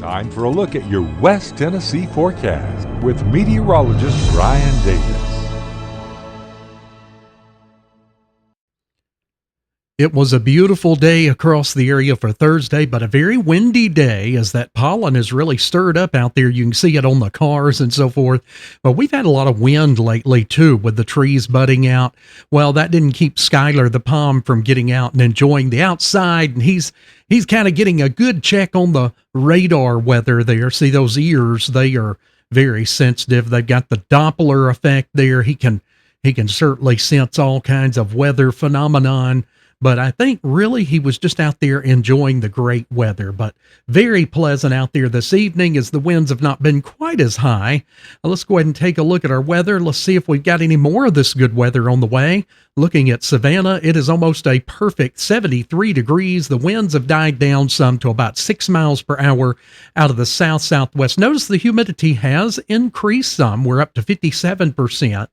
Time for a look at your West Tennessee forecast with meteorologist Brian Davis. It was a beautiful day across the area for Thursday, but a very windy day as that pollen is really stirred up out there. You can see it on the cars and so forth. But we've had a lot of wind lately too, with the trees budding out. Well, that didn't keep Skylar the Pom from getting out and enjoying the outside. And he's kind of getting a good check on the radar weather there. See those ears, they are very sensitive. They've got the Doppler effect there. He can certainly sense all kinds of weather phenomenon. But I think really he was just out there enjoying the great weather. But very pleasant out there this evening as the winds have not been quite as high. Let's go ahead and take a look at our weather. Let's see if we've got any more of this good weather on the way. Looking at Savannah, it is almost a perfect 73 degrees. The winds have died down some to about 6 miles per hour out of the south-southwest. Notice the humidity has increased some. We're up to 57%.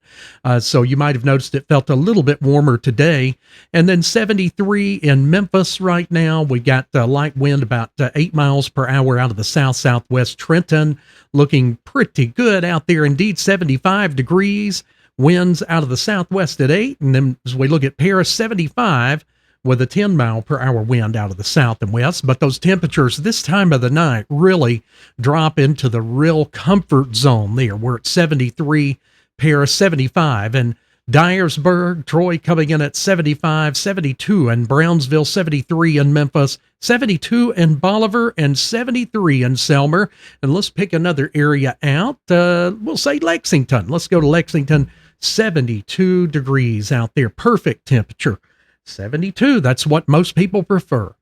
So you might have noticed it felt a little bit warmer today. And then 73 in Memphis right now. We got light wind about 8 miles per hour out of the south-southwest. Trenton looking pretty good out there. Indeed, 75 degrees. Winds out of the southwest at 8, and then as we look at Paris, 75 with a 10 mile per hour wind out of the south and west. But those temperatures this time of the night really drop into the real comfort zone there. We're at 73, Paris 75, and Dyersburg, Troy coming in at 75, 72, and Brownsville 73 in Memphis, 72 in Bolivar, and 73 in Selmer. And let's pick another area out. We'll say Lexington. Let's go to Lexington. 72 degrees out there. Perfect temperature. 72. That's what most people prefer.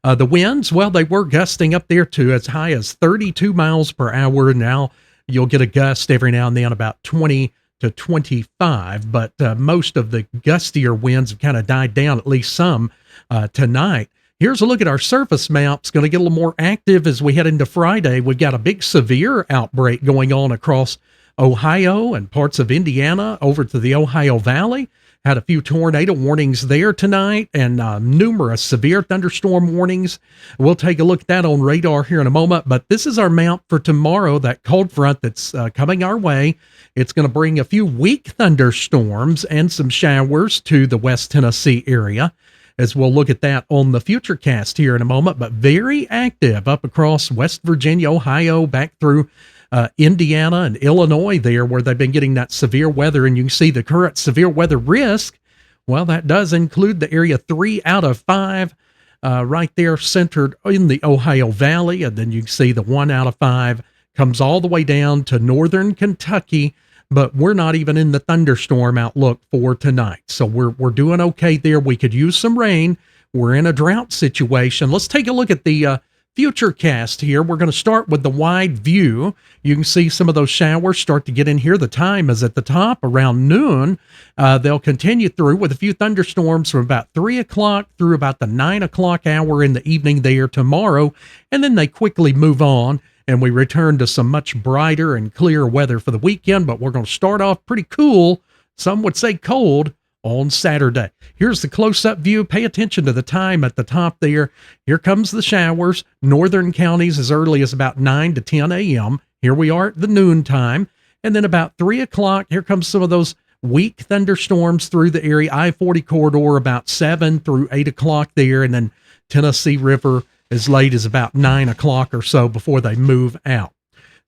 The winds, well, they were gusting up there to as high as 32 miles per hour. Now you'll get a gust every now and then about 20 to 25, but most of the gustier winds have kind of died down, at least some tonight. Here's a look at our surface map. It's going to get a little more active as we head into Friday. We've got a big severe outbreak going on across Ohio and parts of Indiana over to the Ohio Valley. Had a few tornado warnings there tonight and numerous severe thunderstorm warnings. We'll take a look at that on radar here in a moment, but this is our map for tomorrow, that cold front that's coming our way. It's going to bring a few weak thunderstorms and some showers to the West Tennessee area, as we'll look at that on the Futurecast here in a moment, but very active up across West Virginia, Ohio, back through Indiana and Illinois there, where they've been getting that severe weather. And you can see the current severe weather risk. Well, that does include the area 3 out of 5 right there centered in the Ohio Valley. And then you can see the 1 out of 5 comes all the way down to northern Kentucky, but we're not even in the thunderstorm outlook for tonight. So we're doing okay there. We could use some rain. We're in a drought situation. Let's take a look at the Futurecast here. We're going to start with the wide view. You can see some of those showers start to get in here. The time is at the top around noon. They'll continue through with a few thunderstorms from about 3 o'clock through about the 9 o'clock hour in the evening there tomorrow. And then they quickly move on and we return to some much brighter and clearer weather for the weekend. But we're going to start off pretty cool. Some would say cold on Saturday. Here's the close-up view. Pay attention to the time at the top there. Here comes the showers. Northern counties as early as about 9 to 10 a.m. Here we are at the noon time. And then about 3 o'clock, here comes some of those weak thunderstorms through the area. I-40 corridor about 7 through 8 o'clock there. And then Tennessee River as late as about 9 o'clock or so before they move out.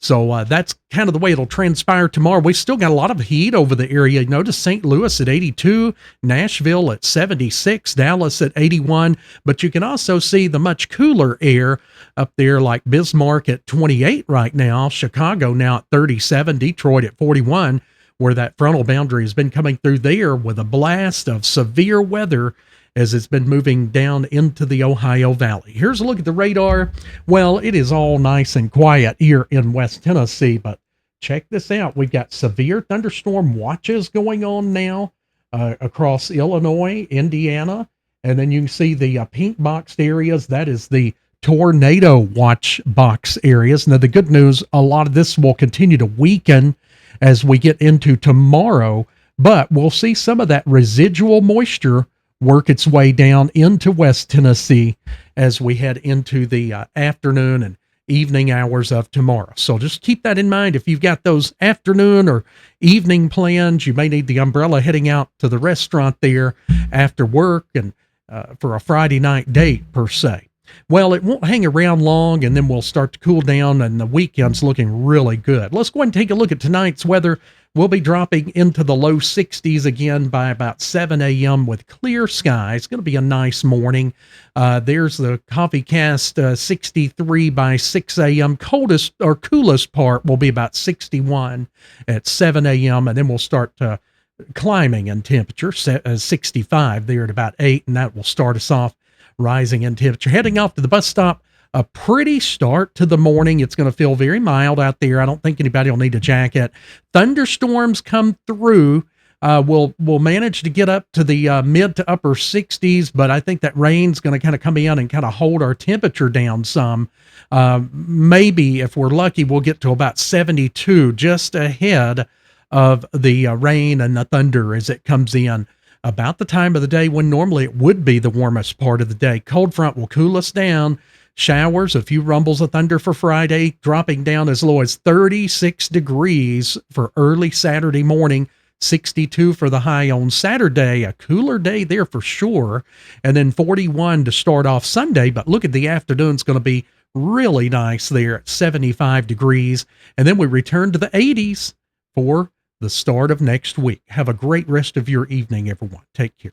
So that's kind of the way it'll transpire tomorrow. We've still got a lot of heat over the area. Notice St. Louis at 82, Nashville at 76, Dallas at 81. But you can also see the much cooler air up there, like Bismarck at 28 right now, Chicago now at 37, Detroit at 41, where that frontal boundary has been coming through there with a blast of severe weather as it's been moving down into the Ohio Valley. Here's a look at the radar. Well, it is all nice and quiet here in West Tennessee, but check this out. We've got severe thunderstorm watches going on now across Illinois, Indiana, and then you can see the pink boxed areas. That is the tornado watch box areas. Now, the good news, a lot of this will continue to weaken as we get into tomorrow, but we'll see some of that residual moisture work its way down into West Tennessee as we head into the afternoon and evening hours of tomorrow. So just keep that in mind. If you've got those afternoon or evening plans, you may need the umbrella heading out to the restaurant there after work and for a Friday night date per se. Well, it won't hang around long, and then we'll start to cool down, and the weekend's looking really good. Let's go ahead and take a look at tonight's weather. We'll be dropping into the low 60s again by about 7 a.m. with clear skies. It's going to be a nice morning. There's the CoffeeCast 63 by 6 a.m. Coldest or coolest part will be about 61 at 7 a.m., and then we'll start climbing in temperature, 65 there at about 8, and that will start us off rising in temperature. Heading off to the bus stop, a pretty start to the morning. It's going to feel very mild out there. I don't think anybody will need a jacket. Thunderstorms come through. We'll manage to get up to the mid to upper 60s, but I think that rain's going to kind of come in and kind of hold our temperature down some. Maybe if we're lucky, we'll get to about 72, just ahead of the rain and the thunder as it comes in. About the time of the day when normally it would be the warmest part of the day. Cold front will cool us down. Showers, a few rumbles of thunder for Friday, dropping down as low as 36 degrees for early Saturday morning, 62 for the high on Saturday, a cooler day there for sure, and then 41 to start off Sunday. But look at the afternoon, it's going to be really nice there at 75 degrees, and then we return to the 80s for the start of next week. Have a great rest of your evening, everyone. Take care.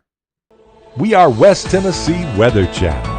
We are West Tennessee Weather Channel.